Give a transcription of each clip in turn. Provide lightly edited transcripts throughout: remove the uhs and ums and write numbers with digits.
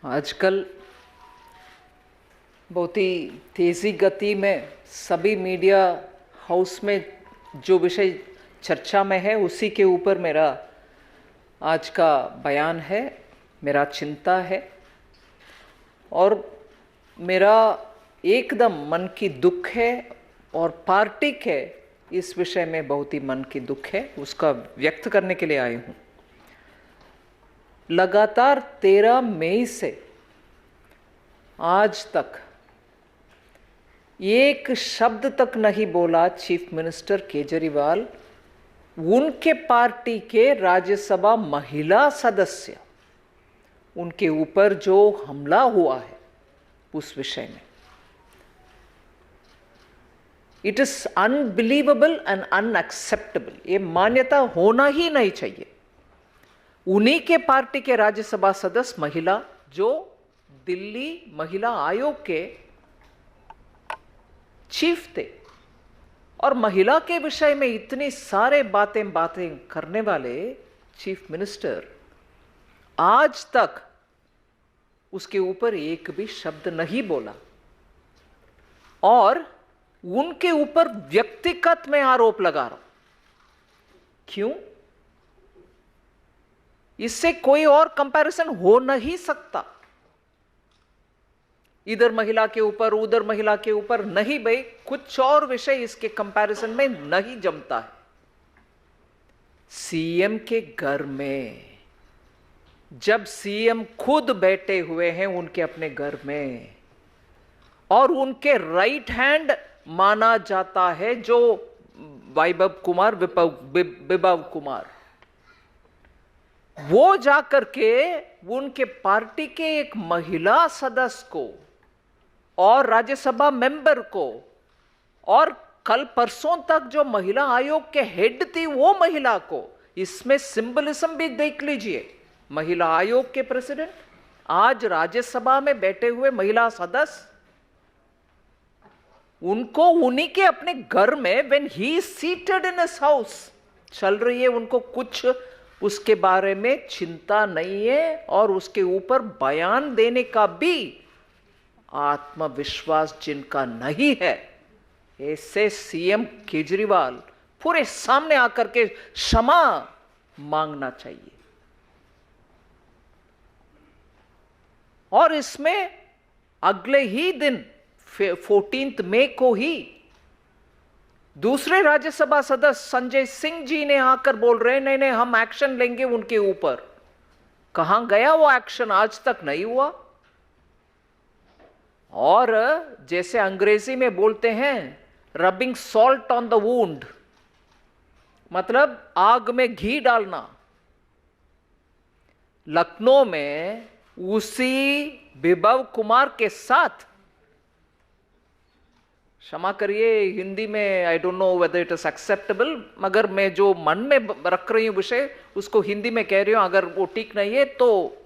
आजकल बहुत ही तेज़ी गति में सभी मीडिया हाउस में जो विषय चर्चा में है उसी के ऊपर मेरा आज का बयान है, मेरा चिंता है और मेरा एकदम मन की दुख है और पार्टी के इस विषय में बहुत ही मन की दुख है, उसका व्यक्त करने के लिए आए हूँ। लगातार 13 मई से आज तक एक शब्द तक नहीं बोला चीफ मिनिस्टर केजरीवाल उनके पार्टी के राज्यसभा महिला सदस्य, उनके ऊपर जो हमला हुआ है उस विषय में। It is unbelievable and unacceptable. ये मान्यता होना ही नहीं चाहिए। उन्हीं के पार्टी के राज्यसभा सदस्य महिला जो दिल्ली महिला आयोग के चीफ थे और महिला के विषय में इतनी सारे बातें करने वाले चीफ मिनिस्टर आज तक उसके ऊपर एक भी शब्द नहीं बोला और उनके ऊपर व्यक्तिगत में आरोप लगा रहा। क्यों? इससे कोई और कंपैरिजन हो नहीं सकता। इधर महिला के ऊपर उधर महिला के ऊपर नहीं भाई, कुछ और विषय इसके कंपैरिजन में नहीं जमता है। सीएम के घर में जब सीएम खुद बैठे हुए हैं उनके अपने घर में और उनके राइट हैंड माना जाता है जो विभव कुमार, वो जाकर के उनके पार्टी के एक महिला सदस्य को और राज्यसभा मेंबर को और कल परसों तक जो महिला आयोग के हेड थी वो महिला को, इसमें सिंबलिज्म भी देख लीजिए। महिला आयोग के प्रेसिडेंट आज राज्यसभा में बैठे हुए महिला सदस्य, उनको उन्हीं के अपने घर में when he is seated in his house चल रही है, उनको कुछ उसके बारे में चिंता नहीं है और उसके ऊपर बयान देने का भी आत्मविश्वास जिनका नहीं है, ऐसे सीएम केजरीवाल पूरे सामने आकर के क्षमा मांगना चाहिए। और इसमें अगले ही दिन 14 मई को ही दूसरे राज्यसभा सदस्य संजय सिंह जी ने आकर बोल रहे नहीं नहीं हम एक्शन लेंगे उनके ऊपर। कहां गया वो एक्शन? आज तक नहीं हुआ। और जैसे अंग्रेजी में बोलते हैं rubbing salt on the wound, मतलब आग में घी डालना। लखनऊ में उसी विभव कुमार के साथ, क्षमा करिए हिंदी में I don't know whether it is acceptable, मगर मैं जो मन में रख रही हूं विषय उसको हिंदी में कह रही हूं, अगर वो ठीक नहीं है तो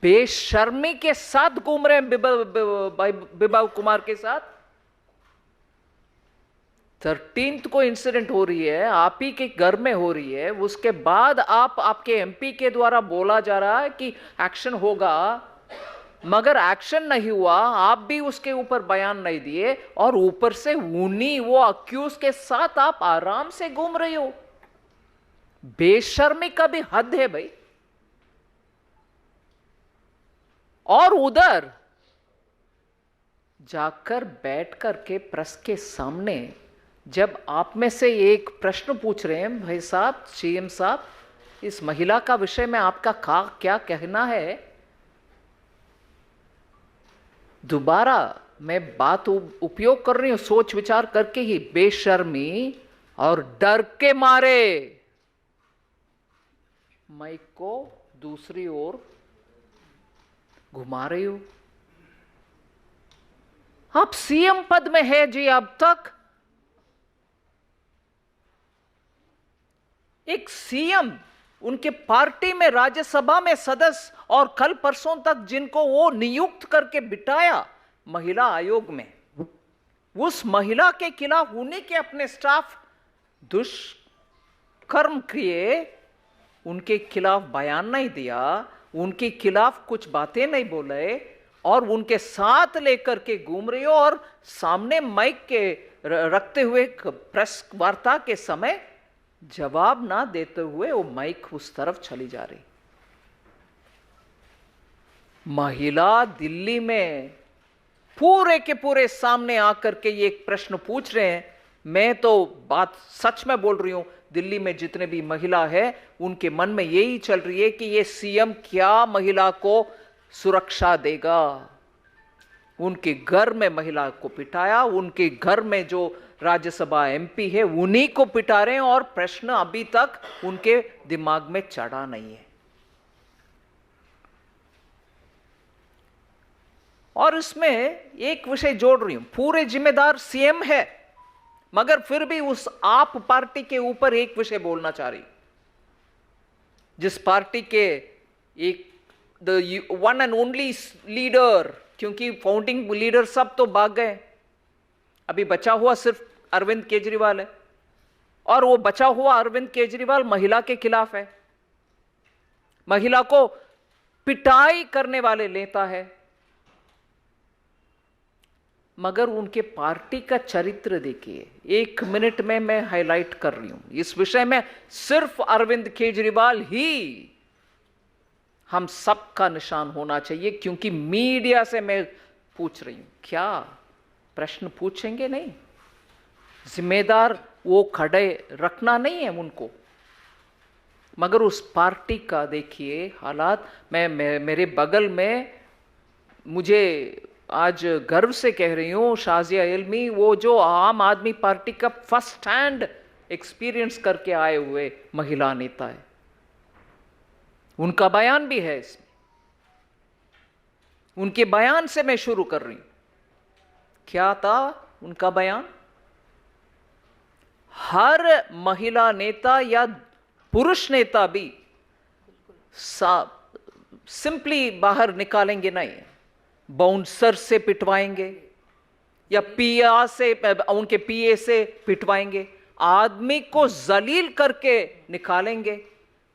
बेशर्मी के साथ घूम रहे हैं विभव कुमार के साथ। 13 को इंसिडेंट हो रही है, आप ही के घर में हो रही है, उसके बाद आपके एमपी के द्वारा बोला जा रहा है कि एक्शन होगा, मगर एक्शन नहीं हुआ। आप भी उसके ऊपर बयान नहीं दिए और ऊपर से उन्हीं वो अक्यूज के साथ आप आराम से घूम रहे हो। बेशर्मी का भी हद है भाई। और उधर जाकर बैठ करके प्रेस के सामने जब आप में से एक प्रश्न पूछ रहे हैं, भाई साहब सीएम साहब इस महिला का विषय में आपका क्या कहना है, दोबारा मैं बात उपयोग कर रही हूं सोच विचार करके ही, बेशर्मी और डर के मारे माइक को दूसरी ओर घुमा रही हो। आप सीएम पद में है जी, अब तक एक सीएम उनके पार्टी में राज्यसभा में सदस्य और कल परसों तक जिनको वो नियुक्त करके बिठाया महिला आयोग में, उस महिला के खिलाफ उन्हीं के अपने स्टाफ दुष्कर्म किए, उनके खिलाफ बयान नहीं दिया उनके खिलाफ कुछ बातें नहीं बोल रहे और उनके साथ लेकर के घूम रही हो और सामने माइक के रखते हुए प्रेस वार्ता के समय जवाब ना देते हुए वो माइक उस तरफ चली जा रही। महिला दिल्ली में पूरे के पूरे सामने आकर के ये एक प्रश्न पूछ रहे हैं। मैं तो बात सच में बोल रही हूं, दिल्ली में जितने भी महिला है उनके मन में यही चल रही है कि ये सीएम क्या महिला को सुरक्षा देगा। उनके घर में महिला को पिटाया, उनके घर में जो राज्यसभा एमपी है उन्हीं को पिटा रहे हैं और प्रश्न अभी तक उनके दिमाग में चढ़ा नहीं है। और इसमें एक विषय जोड़ रही हूं, पूरे जिम्मेदार सीएम है, मगर फिर भी उस आप पार्टी के ऊपर एक विषय बोलना चाह रही, जिस पार्टी के एक the one and only leader, क्योंकि फाउंडिंग लीडर सब तो भाग गए, अभी बचा हुआ सिर्फ अरविंद केजरीवाल है और वो बचा हुआ अरविंद केजरीवाल महिला के खिलाफ है, महिला को पिटाई करने वाले नेता है। मगर उनके पार्टी का चरित्र देखिए, 1 मिनट में मैं हाईलाइट कर रही हूं इस विषय में। सिर्फ अरविंद केजरीवाल ही हम सबका निशान होना चाहिए, क्योंकि मीडिया से मैं पूछ रही हूं, क्या प्रश्न पूछेंगे? नहीं, जिम्मेदार वो खड़े रखना नहीं है उनको। मगर उस पार्टी का देखिए हालात। मेरे बगल में, मुझे आज गर्व से कह रही हूं, शाजिया इल्मी, वो जो आम आदमी पार्टी का फर्स्ट हैंड एक्सपीरियंस करके आए हुए महिला नेता है, उनका बयान भी है इसमें। उनके बयान से मैं शुरू कर रही हूं। क्या था उनका बयान? हर महिला नेता या पुरुष नेता भी सिंपली बाहर निकालेंगे नहीं, बाउंसर से पिटवाएंगे या पीए से, उनके पीए से पिटवाएंगे, आदमी को जलील करके निकालेंगे।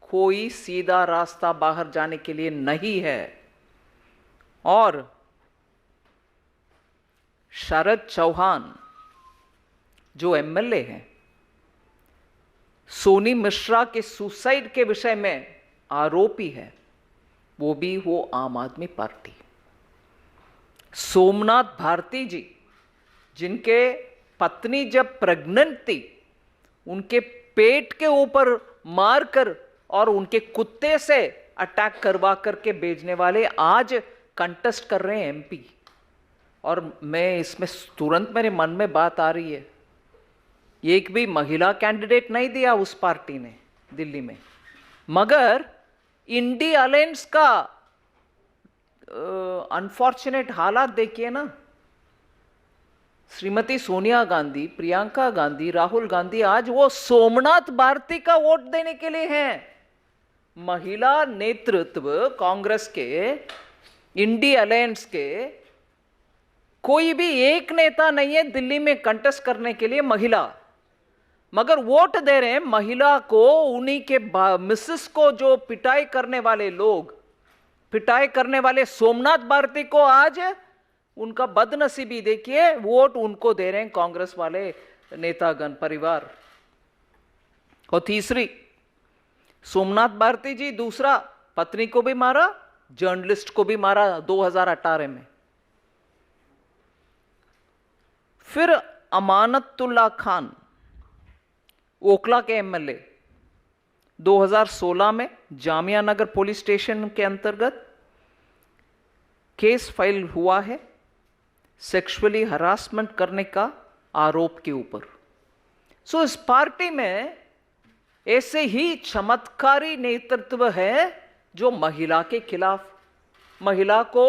कोई सीधा रास्ता बाहर जाने के लिए नहीं है। और शरद चौहान जो एमएलए हैं, सोनी मिश्रा के सुसाइड के विषय में आरोपी है, वो भी हो आम आदमी पार्टी। सोमनाथ भारती जी, जिनके पत्नी जब प्रेग्नेंट थी, उनके पेट के ऊपर मारकर और उनके कुत्ते से अटैक करवा करके भेजने वाले आज कंटेस्ट कर रहे हैं एमपी। और मैं इसमें तुरंत मेरे मन में बात आ रही है, एक भी महिला कैंडिडेट नहीं दिया उस पार्टी ने दिल्ली में। मगर इंडी अलायंस का अनफॉर्चुनेट हालात देखिए ना। श्रीमती सोनिया गांधी, प्रियंका गांधी, राहुल गांधी आज वो सोमनाथ भारती का वोट देने के लिए हैं। महिला नेतृत्व कांग्रेस के, इंडी अलायंस के कोई भी एक नेता नहीं है दिल्ली में कंटेस्ट करने के लिए महिला, मगर वोट दे रहे हैं महिला को। उन्हीं के मिसेस को जो पिटाई करने वाले लोग, पिटाई करने वाले सोमनाथ भारती को आज उनका बदनसीबी देखिए, वोट उनको दे रहे हैं कांग्रेस वाले नेतागण परिवार। और तीसरी, सोमनाथ भारती जी दूसरा, पत्नी को भी मारा, जर्नलिस्ट को भी मारा 2018 में। फिर अमानतुल्ला खान, ओखला के एमएलए, 2016 में जामिया नगर पुलिस स्टेशन के अंतर्गत केस फाइल हुआ है सेक्सुअली हरासमेंट करने का आरोप के ऊपर। सो इस पार्टी में ऐसे ही चमत्कारी नेतृत्व है जो महिला के खिलाफ, महिला को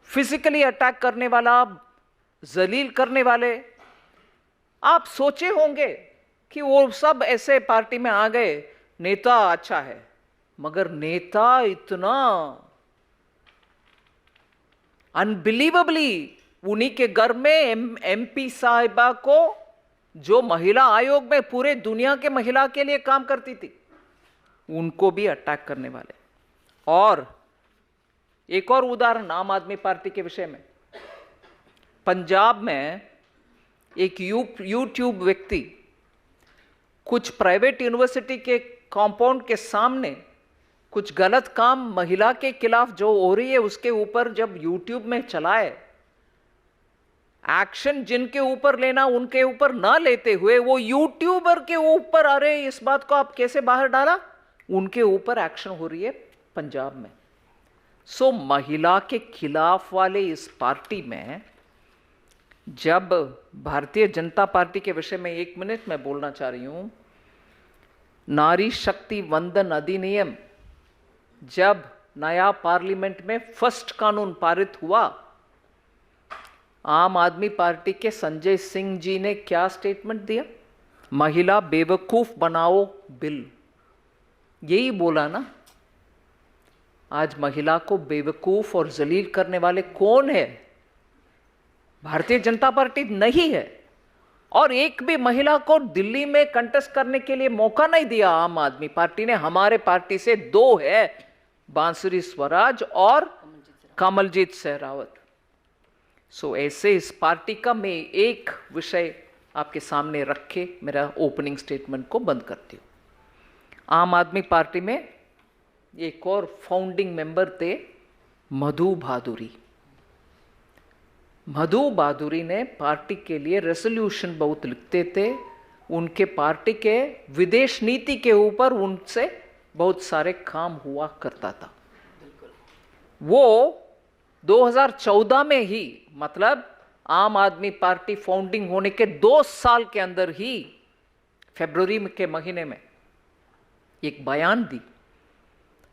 फिजिकली अटैक करने वाला, जलील करने वाले। आप सोचे होंगे कि वो सब ऐसे पार्टी में आ गए, नेता अच्छा है, मगर नेता इतना अनबिलीवेबली, उन्हीं के घर में एमपी साहिबा को, जो महिला आयोग में पूरे दुनिया के महिला के लिए काम करती थी, उनको भी अटैक करने वाले। और एक और उदाहरण आम आदमी पार्टी के विषय में, पंजाब में एक यूट्यूब व्यक्ति कुछ प्राइवेट यूनिवर्सिटी के कंपाउंड के सामने कुछ गलत काम महिला के खिलाफ जो हो रही है उसके ऊपर जब यूट्यूब में चलाए, एक्शन जिनके ऊपर लेना उनके ऊपर ना लेते हुए वो यूट्यूबर के ऊपर, अरे इस बात को आप कैसे बाहर डाला, उनके ऊपर एक्शन हो रही है पंजाब में। सो महिला के खिलाफ वाले इस पार्टी में, जब भारतीय जनता पार्टी के विषय में 1 मिनट में बोलना चाह रही हूं, नारी शक्ति वंदन अधिनियम जब नया पार्लियामेंट में फर्स्ट कानून पारित हुआ, आम आदमी पार्टी के संजय सिंह जी ने क्या स्टेटमेंट दिया, महिला बेवकूफ बनाओ बिल, यही बोला ना। आज महिला को बेवकूफ और जलील करने वाले कौन है? भारतीय जनता पार्टी नहीं है। और एक भी महिला को दिल्ली में कंटेस्ट करने के लिए मौका नहीं दिया आम आदमी पार्टी ने। हमारे पार्टी से 2 है, बांसुरी स्वराज और कमलजीत सहरावत। सो ऐसे इस पार्टी का मैं एक विषय आपके सामने रख के मेरा ओपनिंग स्टेटमेंट को बंद करती हूं। आम आदमी पार्टी में एक और फाउंडिंग मेंबर थे मधु भादुरी। मधु भादुरी ने पार्टी के लिए रेजोल्यूशन बहुत लिखते थे, उनके पार्टी के विदेश नीति के ऊपर उनसे बहुत सारे काम हुआ करता था। वो 2014 में ही, मतलब आम आदमी पार्टी फाउंडिंग होने के 2 साल के अंदर ही, फरवरी के महीने में एक बयान दी।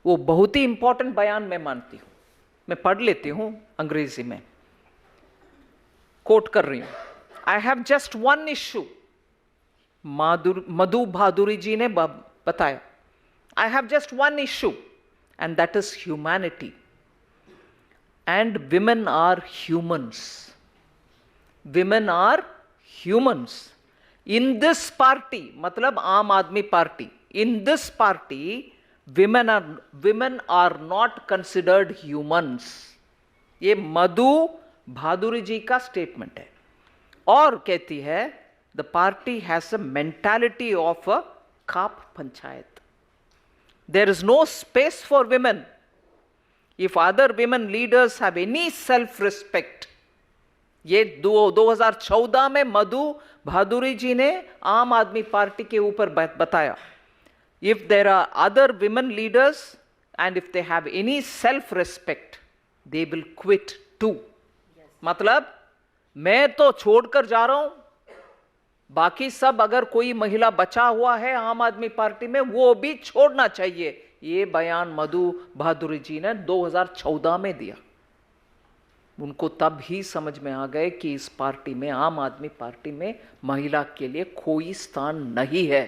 वो बहुत ही इंपॉर्टेंट बयान मैं मानती हूं, मैं पढ़ लेती हूं अंग्रेजी में, कोट कर रही हूं। I have just one issue, Madhu Bhaduri ji ने बताया, I have just one issue and that is humanity and women are humans. Women are humans in this party, मतलब Aam Aadmi Party, in this party women are not considered humans। ये मधु भादुरी जी का statement है। और कहती है the party has a mentality of a khap panchayat. There is no space for women if other women leaders have any self respect. ये 2014 में मधु भादुरी जी ने आम आदमी पार्टी के ऊपर बताया। If there are other women leaders and if they have any self-respect, they will quit too। मतलब मैं तो छोड़कर जा रहा हूं, बाकी सब अगर कोई महिला बचा हुआ है आम आदमी पार्टी में वो भी छोड़ना चाहिए। ये बयान मधु भादुरी जी ने 2014 में दिया। उनको तब ही समझ में आ गए कि इस पार्टी में, आम आदमी पार्टी में, महिला के लिए कोई स्थान नहीं है।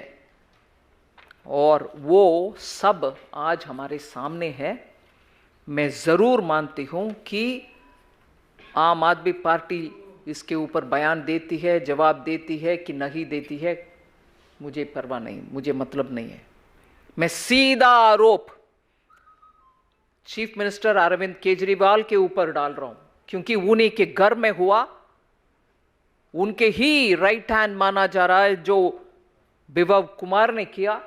और वो सब आज हमारे सामने है। मैं ज़रूर मानती हूँ कि आम आदमी पार्टी इसके ऊपर बयान देती है, जवाब देती है कि नहीं देती है, मुझे परवाह नहीं, मुझे मतलब नहीं है। मैं सीधा आरोप चीफ मिनिस्टर अरविंद केजरीवाल के ऊपर डाल रहा हूं, क्योंकि उन्हीं के घर में हुआ, उनके ही राइट हैंड माना जा रहा है जो विभव कुमार ने किया।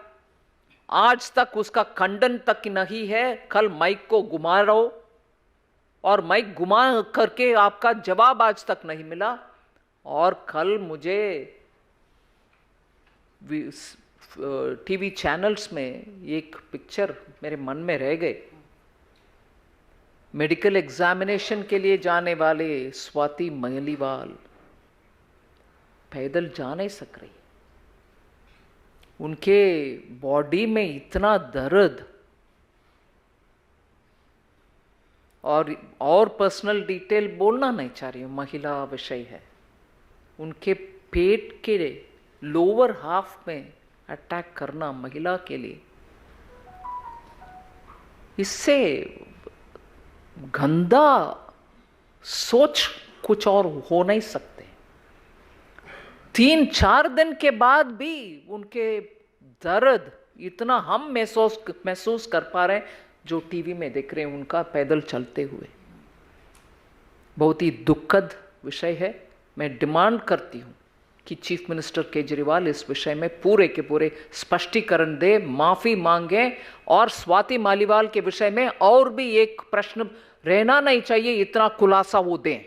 आज तक उसका खंडन तक नहीं है। कल माइक को घुमा रहो और माइक घुमा करके आपका जवाब आज तक नहीं मिला। और कल मुझे टीवी चैनल्स में एक पिक्चर मेरे मन में रह गए। मेडिकल एग्जामिनेशन के लिए जाने वाले स्वाति मलिवाल पैदल जा नहीं सक रही, उनके बॉडी में इतना दर्द। और पर्सनल डिटेल बोलना नहीं चाह रही हूं, महिला विषय है। उनके पेट के लोअर हाफ में अटैक करना महिला के लिए, इससे गंदा सोच कुछ और हो नहीं सकते। 3-4 दिन के बाद भी उनके दर्द इतना हम महसूस कर पा रहे हैं। जो टीवी में देख रहे हैं उनका पैदल चलते हुए। बहुत ही दुखद विषय है। मैं डिमांड करती हूँ कि चीफ मिनिस्टर केजरीवाल इस विषय में पूरे के पूरे स्पष्टीकरण दे, माफ़ी मांगे और स्वाति मालीवाल के विषय में और भी एक प्रश्न रहना नहीं चाहिए, इतना खुलासा वो दें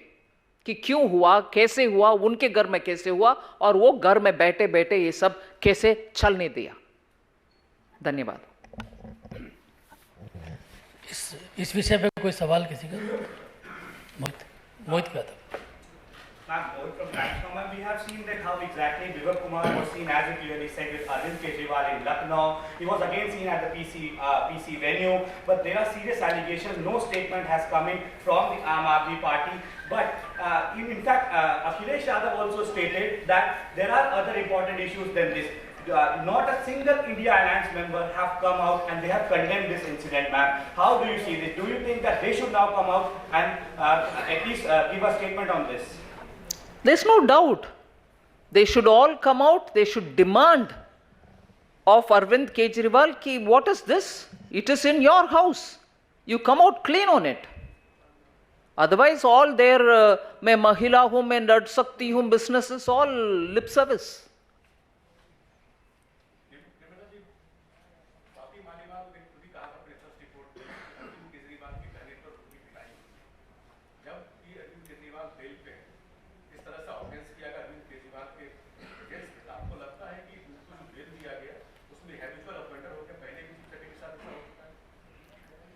कि क्यों हुआ, कैसे हुआ, उनके घर में कैसे हुआ और वो घर में बैठे बैठे ये सब कैसे चलने दिया। धन्यवाद। इस विषय पे कोई सवाल किसी का? मोहित का था। Ma'am, from Transformer, we have seen that how exactly Vivek Kumar was seen, as you clearly said, with Arvind Kejriwal in Lucknow. He was again seen at the PC venue, but there are serious allegations. No statement has come in from the Aam Aadmi Party. But in fact, Akhilesh Yadav also stated that there are other important issues than this. Not a single India Alliance member have come out and they have condemned this incident, ma'am. How do you see this? Do you think that they should now come out and at least give a statement on this? There's no doubt. They should all come out. They should demand of Arvind Kejriwal ki what is this? It is in your house. You come out clean on it. Otherwise, all their मैं महिला हूँ, मैं लड़ सकती हूँ business is all lip service.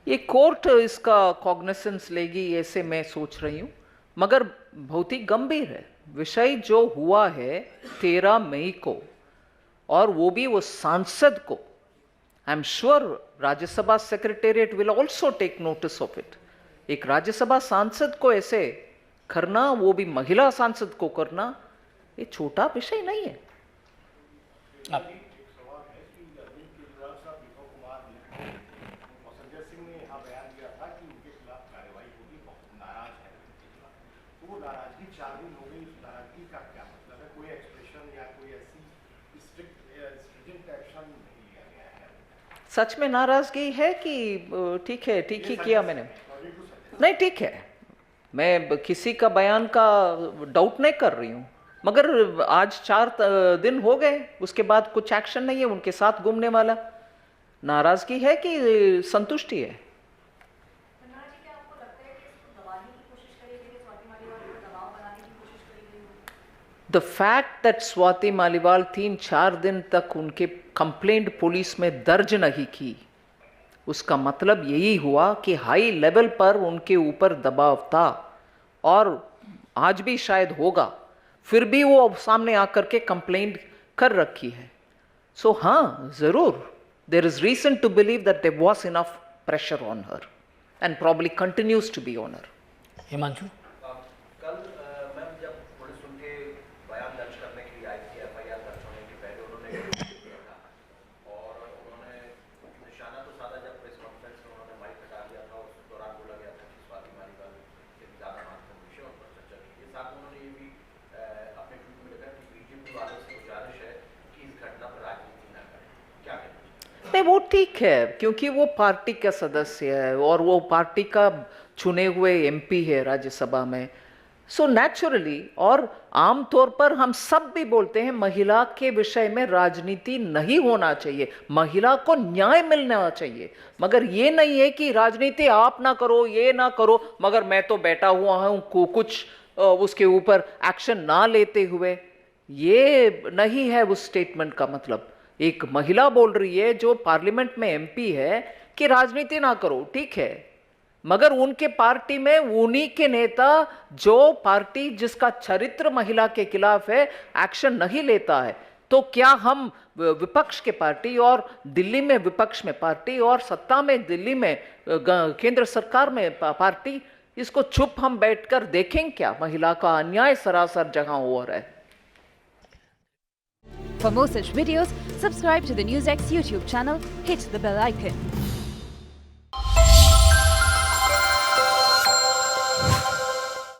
ये court इसका cognisance लेगी ऐसे मैं सोच रही हूँ, मगर बहुत ही गंभीर है विषय जो हुआ है 13 मई को, और वो भी वो सांसद को। I am sure Rajya Sabha secretariat will also take notice of it. एक राज्यसभा सांसद को ऐसे करना, वो भी महिला सांसद को करना, ये छोटा विषय नहीं है। सच में नाराजगी है कि ठीक है, ठीक ही किया मैंने? नहीं, ठीक है, मैं किसी का बयान का डाउट नहीं कर रही हूँ, मगर आज 4 दिन हो गए, उसके बाद कुछ एक्शन नहीं है उनके साथ घूमने वाला। नाराजगी है कि संतुष्टि है? The fact that Swati Maliwal 3-4 दिन तक उनके कंप्लेंट पुलिस में दर्ज नहीं की, उसका मतलब यही हुआ कि हाई लेवल पर उनके ऊपर दबाव था, और आज भी शायद होगा, फिर भी वो सामने आकर के कंप्लेंट कर रखी है। सो हाँ, जरूर there is reason to believe that there was enough pressure on her and probably continues to be on her. Himanshu, कल मैम जब पुलिस उनके बयान दर्ज करने के लिए आई थी, एफआईआर दर्ज होने के पहले उन्होंने किया था और उन्होंने निशाना तो साधा, जब प्रेस कॉन्फ्रेंस में उन्होंने माइक हटा दिया था, उस दौरान बोला गया था कि स्वाति मालीवाल के ज़्यादा महत्वपूर्ण विषयों पर चर्चा की। ये साथ उन्होंने ये भी अपने ट्वीट में लिखा कि बीजेपी वालों से गुजारिश है कि इस घटना पर राजनीति न करें। क्या कहना? नहीं, वो ठीक है, क्योंकि वो पार्टी का सदस्य है और वो पार्टी का चुने हुए एमपी है राज्यसभा में। सो नेचुरली, और आमतौर पर हम सब भी बोलते हैं महिला के विषय में राजनीति नहीं होना चाहिए, महिला को न्याय मिलना चाहिए, मगर ये नहीं है कि राजनीति आप ना करो, ये ना करो, मगर मैं तो बैठा हुआ हूँ कुछ उसके ऊपर एक्शन ना लेते हुए। ये नहीं है उस स्टेटमेंट का मतलब। एक महिला बोल रही है जो पार्लियामेंट में एमपी है कि राजनीति ना करो, ठीक है, मगर उनके पार्टी में उन्हीं के नेता, जो पार्टी जिसका चरित्र महिला के खिलाफ है, एक्शन नहीं लेता है, तो क्या हम विपक्ष के पार्टी और दिल्ली में विपक्ष में पार्टी और सत्ता में दिल्ली में केंद्र सरकार में पार्टी, इसको चुप हम बैठकर देखें क्या? महिला का अन्याय सरासर जगह हो रहा है। For more such videos, subscribe to the NewsX YouTube channel, hit the bell icon.